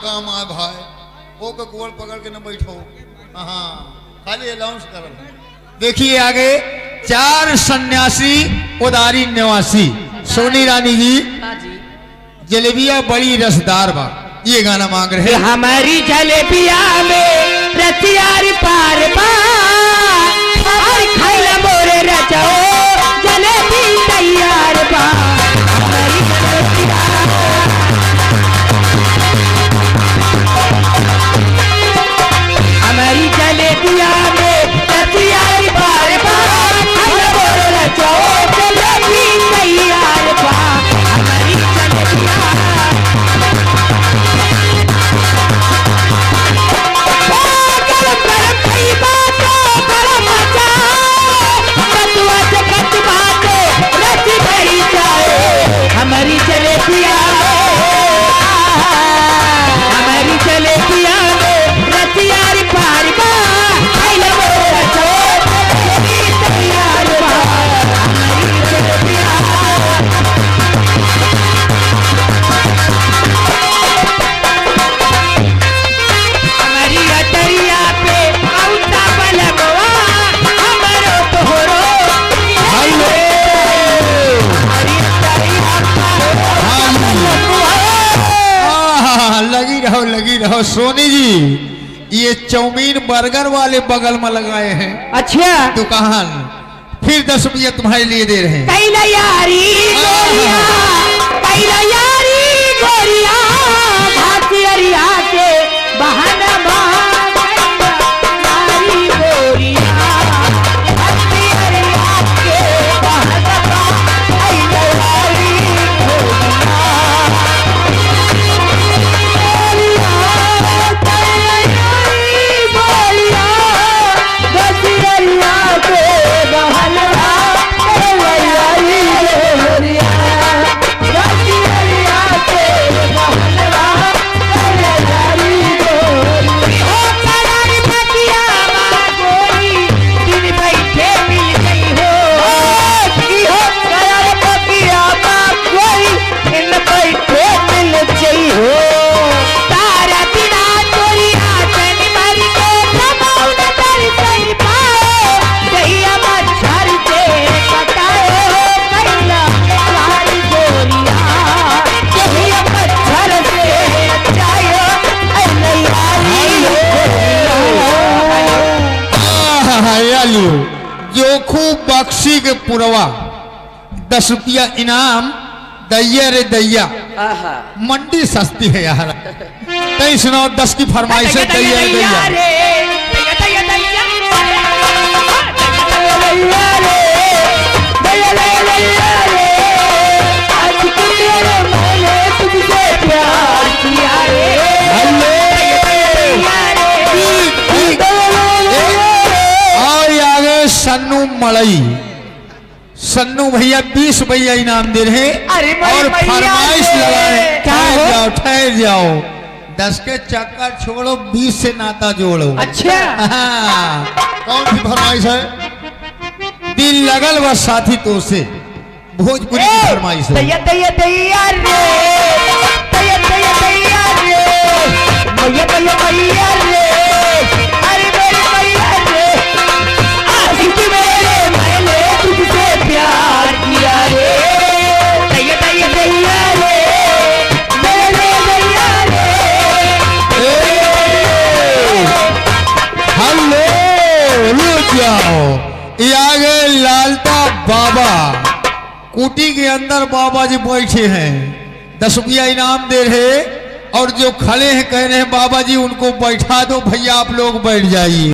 काम आए भाई वो के कुआर पकड़ के न बैठो। हाँ खाली अलाउंस कर। देखिए आगे 4 सन्यासी उदारी निवासी सोनी रानी जी जलेबिया बड़ी रसदार बा ये गाना मांग रहे हैं। हमारी जलेबिया में रसियार पार खाइला मोरे रचो जलेबी तैयार बा। हमारी जलेबिया में रसियार पार खाइला मोरे रचो जलेबी तैयार बा। हमारी जलेबिया हमारी जलेबिया में रसियार पार खाइला मोरे रचो तैयार बा। हमारी जलेबिया हमारी अटरिया पे औता बलगवा हमारो तोहरो लगी रहो सोनी जी। ये चाउमीन बर्गर वाले बगल में लगाए हैं अच्छा दुकान। फिर 10 रुपया तुम्हारे लिए दे रहे हैं। कैला यारी गोरिया भाती अरिया के बहाना मारी गोरिया भाती अरिया के बहाना कैला यारी जो खूब बक्सी के पुरवा 10 रुपया इनाम दैया रे दैया। मंडी सस्ती है यार। तई सुनाओ 10 की फरमाइश है दैया रे दैया। सन्नू मड़ई सन्नू भैया 20 भैया इनाम दे रहे हैं और फरमाइश लगाए। ठहर जाओ 10 के चक्कर छोड़ो 20 से नाता जोड़ो। अच्छा कौन सी फरमाइश है? दिल लगल व साथी तो से भोजपुरी की फरमाइश है। आगे लालता बाबा कुटी के अंदर बाबा जी बैठे हैं 10 रुपया इनाम दे रहे और जो खड़े हैं कह रहे हैं बाबा जी उनको बैठा दो भैया आप लोग बैठ जाइए।